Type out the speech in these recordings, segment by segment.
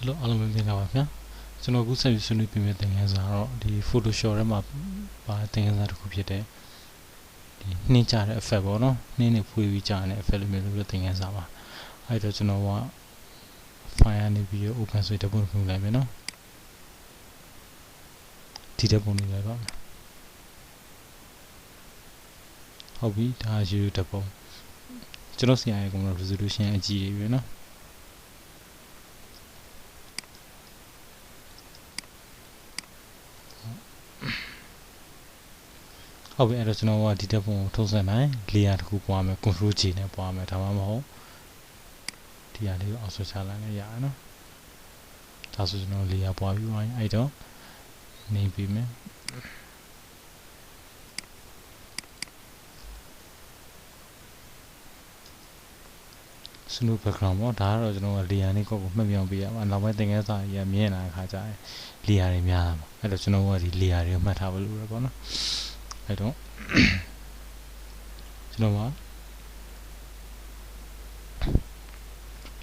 Hello အားလုံးပဲမင်္ဂလာပါခင်ဗျာကျွန်တော်အခုဆက်ပြီးဆွေးနွေးပြမယ့်သင်ခန်းစာတော့ဒီ Photoshop ထဲမှာပါသင်ခန်းစာတစ်ခုဖြစ်တဲ့ဒီနှင်းကြတဲ့ effect ပေါ့နော်နှင်းနဲ့ဖွေးပြီးကြတဲ့ effect လိုမျိုးလို့သင်ခန်းစာပါအဲ့တော့ကျွန်တော်က file ကနေပြီး open ဆိုတဲ့ပုံစံလိုက်မယ်နော်ဒီတဲ့ပုံလေးလိုက်ပါမယ်ဟုတ်ပြီဒါရိုးရိုးတဲ့ပုံကျွန်တော်ဆရာရဲ့ကောင်တော့ resolution အကြီးကြီးပဲနော်ဟုတ်ပြီအဲ့တော့ကျွန်တော်ကဒီတက်ပုံကိုထုတ်ဆက်နိုင် layer တစ်ခုပွားမယ် control J နဲ့ပွားမယ်ဒါမှမဟုတ်ဒီဟာလေးကိုအောက်ဆွဲချလိုက်လည်းရတယ်နော်ဒါဆိုကျွန်တော် layer ပွားပြီးသွားရင်အဲ့တော့နေပြီးမယ်စနူ background ပေါ့ဒါကတော့ကျွန်တော်က layer လေးကိုမှတ်ပြောင်းပေးရမှာနောက်ပိုင်းသင်ခန်းစာကြီးမြင်လာတဲ့ခါကျရင် layer တွေများလာမှာအဲ့တော့ကျွန်တော်ကဒီ layer တွေကိုမှတ်ထားဖို့လိုတယ်ပေါ့နော်အဲ့တော့ကျွန်တော်က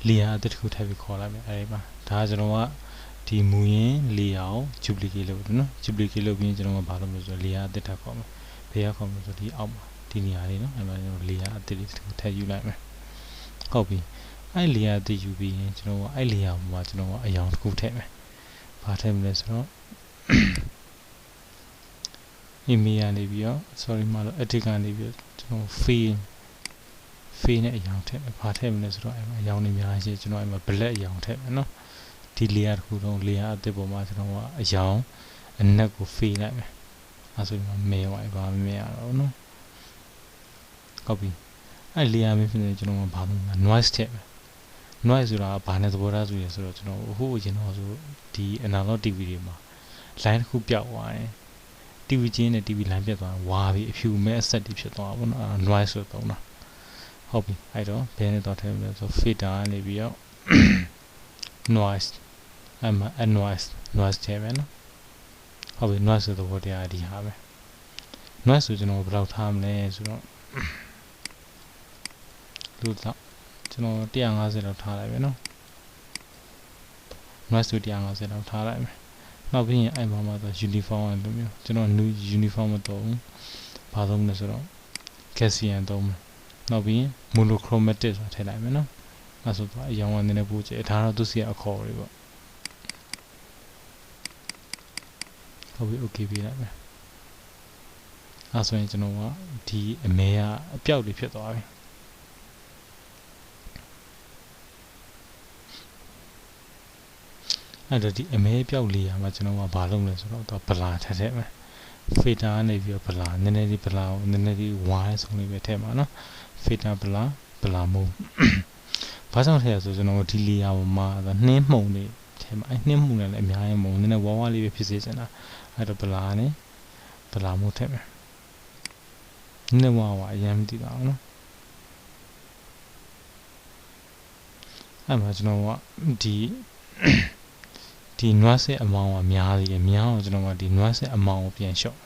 layer တစ်ခုထပ်ပြီးခေါ်လိုက်မယ်အဲ့ဒီမှာဒါကကျွန်တော်ကဒီမူရင်း layer ကို duplicate လုပ်တယ်နော် duplicate လုပ်ပြီးကျွန်တော်ကဘာလုပ်မလဲဆိုတော့ layer အသစ်ထပ်ခေါ်မယ်ဘယ်ကခေါ်မလဲဆိုတော့ဒီအောက်မှာဒီနေရာလေးနော်အဲ့မှာကျွန်တော် layer အသစ်တစ်ခုထပ်ယူလိုက်မယ်ဟုတ်ပြီအဲ့ layer အသစ်ယူပြီးရင်ကျွန်တော်ကအဲ့ layer မှာကျွန်တော်ကအရောင်တစ်ခုထည့်မယ်ဘာထည့်မလဲဆိုတော့ image ကနေပြီးတော့ sorry မလို့ edit ကနေပြီးတော့ကျွန်တော် fade နဲ့အရောင်ထည့်မယ်ဘာထည့်မလဲဆိုတော့အဲ့မှာအရောင်တွေများရှိကျွန်တော်အဲ့မှာ black အရောင်ထည့်မယ်နော်ဒီ layer တစ်ခုလုံး layer အသစ်ပေါ်မှာကျွန်တော်ကအရောင်အနက်ကို fade လိုက်မယ်အဲဆိုရင်မဲဝိုင်ဘာမမဲရတော့နော်ဟုတ်ပြီအဲ့ layer မျိုးဖြစ်နေကျွန်တော်ကဘာလို့ noise ထည့်မယ် noise ဆိုတာဘာနဲ့သဘောထားဆိုရဆိုတော့ကျွန်တော်ဟိုအရင်တော့ဆိုဒီ analog TV တွေမှာ line တစ်ခုပြောက်သွားတယ် TV ချင်းနဲ့ TV line ပြတ်သွားဝါပြီးအဖြူမဲအဆက်တွေဖြစ်သွားပါဘောနော် noise ဆိုတော့နော်ဟုတ်ပြီအဲ့တော့ဘယ်နဲ့တော့ထည့်မလဲဆို filter ကနေပြီးတော့ noise အမ noise ထည့်မယ်နော်ဟုတ်ပြီ noise ဆိုတော့တရားဒီဟာပဲ noise ဆိုကျွန်တော်ဘယ်လောက်ထားမလဲဆိုတော့လို့တော့ကျွန်တော်150လောက်ထားလိုက်ပဲနော် noise ဆို150လောက်ထားလိုက်မယ်နောက်ပြီးရင်အဲ့မှာမှတော့ uniform လို့မျိုးကျွန်တော် new uniform မတော့ဘူးဘာသုံးလဲဆိုတော့ Gaussian သုံးမယ်နောက်ပြီး monochromatic ဆိုတာထည့်လိုက်မယ်နော်အဲဆိုတော့အရောင်ကနည်းနည်းပိုကျဒါတော့သူစီအခေါ်တွေပေါ့ဟုတ်ပြီ okay ပြလိုက်မယ်အဲဆိုရင်ကျွန်တော်ကဒီအမဲကအပြောက်တွေဖြစ်သွားပြီအဲ့တော့ဒီအမဲပြောက်လေးရမှာကျွန်တော်ကဘာလုပ်လဲဆိုတော့တော့ဗလာထည့်ထည့်မယ် filter ကနေပြီးတော့ဗလာနည်းနည်းလေးဗလာကိုနည်းနည်းလေးဝိုင်းဆုံးလေးပဲထည့်မှာနော် filter ဗလာမို့ဘာကြောင့်ထည့်ရဆိုကျွန်တော်ဒီ layer ပေါ်မှာနှင်းမှုန်လေးထည့်မှာအဲ့နှင်းမှုန်လည်းအများကြီးမဟုတ်နည်းနည်းဝါးဝါးလေးပဲဖြစ်စေချင်တာအဲ့တော့ဗလာနဲ့ဗလာမို့ထည့်မယ်နည်းနည်းဝါးဝါးအရင်မသိတာအောင်နော်အဲ့မှာကျွန်တော်ကဒီ nuance အမောင်ကများသေးတယ်များအောင်ကျွန်တော်ကဒီ nuance အမောင်ကိုပြန်လျှော့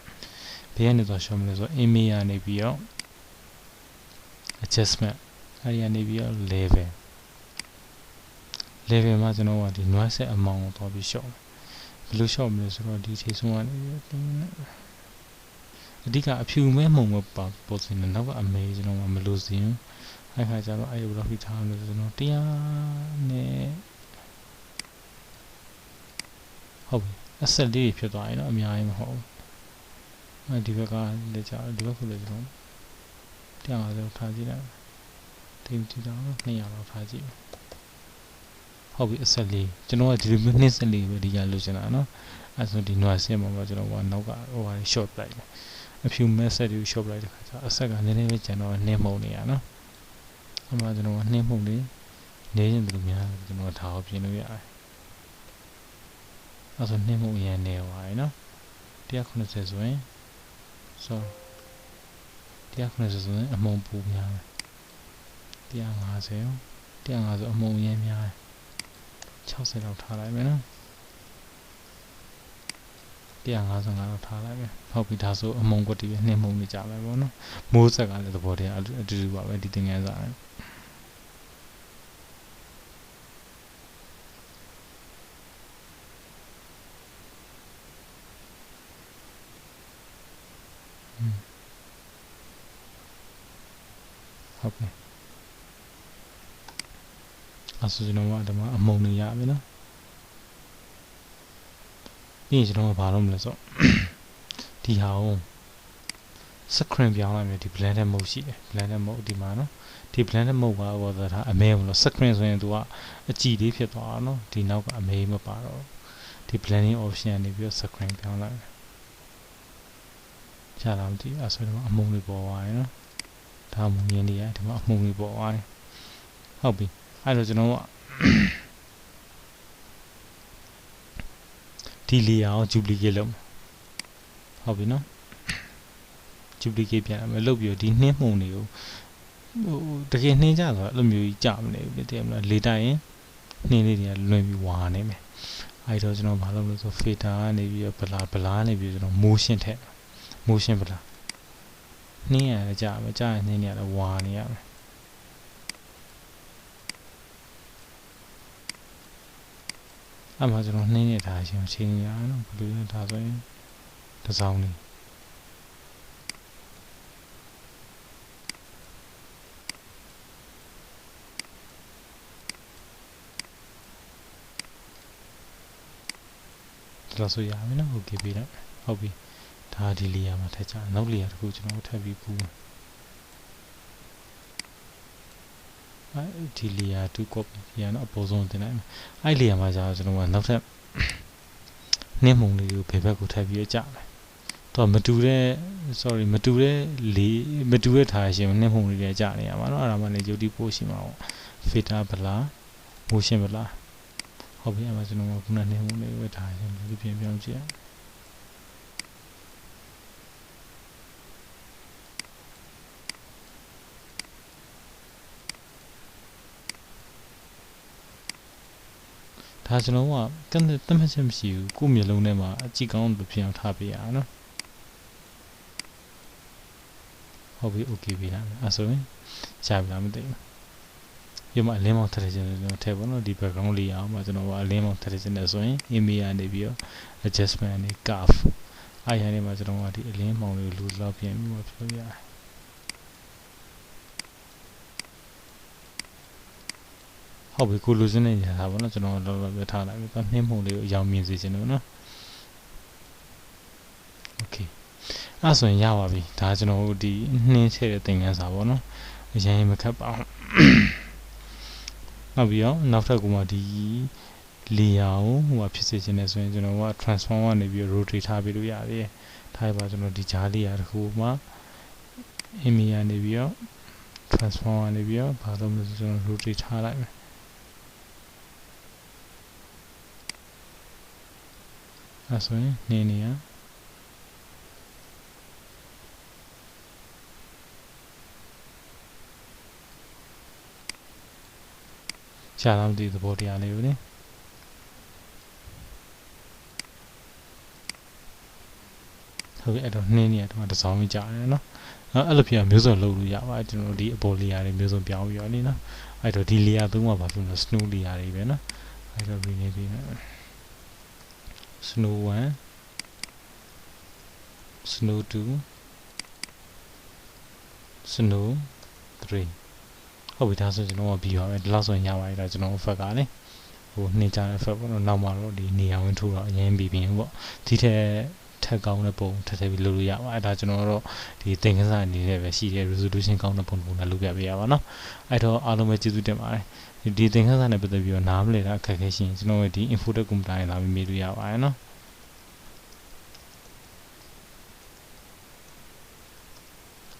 ဘယ်ကနေတော့လျှော့မလဲဆိုတော့ image ကနေပြီးတော့ adjustment အဲ့ဒီကနေပြီးတော့ level မှာကျွန်တော်ကဒီ nuance အမောင်ကိုတော့ပြီးလျှော့ဘယ်လိုလျှော့မလဲဆိုတော့ဒီထိဆုံးကနေပြီးအဓိကအဖြူမဲမှုံမပါပေါ်စင်တယ်နောက်ကအမေကျွန်တော်ကမလို့စင်အဲ့ခါကျတော့အဲ့ဘယ်လိုဖိထားမလဲကျွန်တော်100နဲ့ဟုတ်ပြီအဆက်လေးဖြစ်သွားရင်တော့အများကြီးမဟုတ်ဘူးအဲဒီဘက်ကလည်းကြာဒီဘက်ကလည်းကျွန်တော်150ထားကြည့်လိုက်တင်ကြည့်တော့200လောက်ထားကြည့်ဟုတ်ပြီအဆက်လေးကျွန်တော်ကဒီလိုမျိုးနှစ်ဆက်လေးပဲဒီကလိုချင်တာနော်အဲဆိုဒီ noise မှာကျွန်တော်ကနောက်ကဟိုဟာ short လိုက်တယ်အဖြူ message ကို short လိုက်တဲ့ခါကျအဆက်ကနည်းနည်းပဲကျွန်တော်နှင်းမှုန်နေရနော်အမှကျွန်တော်ကနှင်းမှုန်နေနေရင်ဘယ်လိုများကျွန်တော်ဒါကိုပြင်လို့ရတယ်အဲဆိုနှင်းမှုန်ရန်နေပါရင်နော်190ဆိုရင်190ဆိုရင်အမုံပူများတယ်150အမုံရန်များတယ်60လောက်ထားလိုက်မယ်နော်155လောက်ထားလိုက်မယ်ဟုတ်ပြီဒါဆိုအမုံကွက်တီပဲနှင်းမှုန်နေကြမယ်ပေါ့နော်မိုးဆက်ကလည်းသဘောတရားအတူတူပါပဲဒီသင်ခန်းစာ ဟုတ်ပြီအဲ့ဆိုကျွန်တော်ကဒီမှာအမုံနေရပြီနော်ပြီးရင်ကျွန်တော်ကဘာလုပ်မလဲဆိုဒီဟာကို screen ပြောင်းလိုက်မယ်ဒီ blended mode ရှိတယ် blended mode ဒီမှာနော်ဒီ blended mode ကဟောတာအမဲမလို့ screen ဆိုရင်သူကအကြည့်လေးဖြစ်သွားတာနော်ဒီနောက်ကအမဲမပါတော့ဒီ blending option နေပြီးတော့ screen ပြောင်းလိုက်ရလားမသိအဲ့ဆိုတော့အမုံလေးပေါ်သွားတယ်နော်ဒါအမုံရင်းလေးရဒီမှာအမုံလေးပေါ်သွားတယ်ဟုတ်ပြီအဲ့တော့ကျွန်တော်ကဒီ layer ကို duplicate လုပ်ဟုတ်ပြီနော် duplicate ပြန်မယ်လုပ်ပြီးတော့ဒီနှင်းမှုန်တွေကိုတကယ်နှင်းကြဆိုတော့အဲ့လိုမျိုးကြီးကြမနေဘူးတကယ်မလားလေတိုက်ရင်နှင်းလေးတွေကလွင်ပြီးဝါနေမယ်အဲ့တော့ကျွန်တော်ဘာလုပ်လို့ဆို filter ကနေပြီးတော့ဗလာနေပြီးကျွန်တော် motion ထည့် motion ဗလာနှင်းရတယ်ကြမယ်ကြရင်နှင်းနေရတယ်ဝါနေရမယ်အဲ့မှာကျွန်တော်နှင်းနေတာချင်းချင်းရအောင်နော်ဘယ်လိုလဲဒါဆိုရင်တစ်စောင်းလေးဒါဆိုရမယ်နော် okay ပြီနော်ဟုတ်ပြီဒါဒီ layer မှာထည့်ချနောက် layer တစ်ခုကျွန်တော်ထပ်ပြီးပူးဒီ layer 2 copy ရနော်အပေါ်ဆုံးတင်လိုက်မယ်အဲ့ layer မှာကြာကျွန်တော်ကနောက်ထပ်နှင်းမှုန်လေးကိုဘယ်ဘက်ကိုထပ်ပြီးကြမယ်တော့မတူတဲ့ sorry မတူတဲ့ထားရှင်နှင်းမှုန်လေးတွေကြာနေရမှာနော်အဲ့ဒါမှလည်း UT ပို့ရှိမှာပေါ့ filter ဗလာ motion ဗလာဟုတ်ပြီအဲ့မှာကျွန်တော်ကခုနနှင်းမှုန်လေးဝတ်ထားရှင်ဒီပြင်ပြောင်းကြည့်ဒါကျွန်တော်ကတတ်မှတ်ချက်မရှိဘူးကိုယ့်မျိုးလုံးထဲမှာအကြည့်ကောင်းလို့ဖြစ်အောင်ထားပေးရအောင်နော်ဟုတ်ပြီ okay ပြီလားအဲ့ဆိုရင်ရှာပြီလားမသိဘူးရုံမှာအလင်းမောင်ထည့်ခြင်းကျွန်တော်ထည့်ပါတော့ဒီ background လေးအောင်မှာကျွန်တော်ကအလင်းမောင်ထည့်ခြင်းနဲ့ဆိုရင် image ကနေပြီးတော့ adjustment နဲ့ curve အဲ့ရနေမှာကျွန်တော်ကဒီအလင်းမောင်လေးကိုလူလောက်ပြင်ပြီးတော့ပြောပြရတယ်ဟုတ်ပြီကိုလူစင်းနေရတာပေါ့နော်ကျွန်တော်လောလောထားလိုက်ပြီနှင်းမှုန်လေးကိုအယောင်မြင်စေချင်လို့နော်โอเคအဲ့ဆိုရင်ရပါပြီဒါကျွန်တော်တို့ဒီနှင်းချဲ့တဲ့သင်ခန်းစာပေါ့နော်အရင်မခက်ပါဘူးနောက်ပြီးတော့နောက်ထပ်ကမှဒီ layer ကိုဟိုမှာဖြစ်စေချင်တယ်ဆိုရင်ကျွန်တော်က transform ကနေပြီး rotate ထားပြီးလို့ရတယ်ထားရပါကျွန်တော်ဒီဂျား layer တစ်ခုမှာ image ကနေပြီးတော့ transform ကနေပြီးတော့ဘာလို့မလဲဆိုကျွန်တော် rotate ထားလိုက်မယ်အဲ့ဆိုရင်နေရရှားတော့ဒီသဘောတရားလေးပဲလေဟုတ်ကဲ့အဲ့တော့နှင်းနေရတော့တစ်စောင်းကြီးကြာတယ်နော်အဲ့လိုဖြစ်အောင်မျိုးစုံလုပ်လို့ရပါတယ်ကျွန်တော်ဒီအပေါ် layer တွေမျိုးစုံပြောင်းပြီးတော့လေနော်အဲ့တော့ဒီ layer သုံးပါဘာဖြစ်လို့ snow layer တွေပဲနော်အဲ့တော့ rename ပေးမယ် snow 1 snow 2 snow 3ဟုတ်ပြီဒါဆိုကျွန်တော်ကပြီးပါမယ်ဒီလောက်ဆိုရင်ရပါတယ်ဒါကျွန်တော် effect ကလေဟိုနှိမ့်ချတဲ့ effect ပေါ့နော်နောက်မှတော့ဒီနေရာဝင်ထိုးတော့အရင်ပြီးပြင်ပေါ့ဒီထက်ကောင်းတဲ့ပုံထပ်ပြီးလုပ်လို့ရပါအဲ့ဒါကျွန်တော်တို့ဒီသင်ခန်းစာအနေနဲ့ပဲရှိတဲ့ resolution ကောင်းတဲ့ပုံနဲ့လုပ်ပြပေးရပါနော်အဲ့တော့အားလုံးပဲကျေးဇူးတင်ပါတယ်ဒီသင်ခန်းစာနဲ့ပတ်သက်ပြီးတော့နားမလည်တာအခက်အခဲရှိရင်ကျွန်တော်တို့ဒီ infotech computer နဲ့လာပြီးမေးလို့ရပါတယ်နော်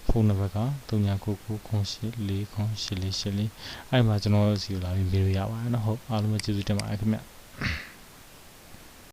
ဖုန်းနံပါတ်က399908408484အဲ့မှာကျွန်တော်စီကိုလာပြီးမေးလို့ရပါတယ်နော်ဟုတ်အားလုံးပဲကျေးဇူးတင်ပါတယ်ခင်ဗျ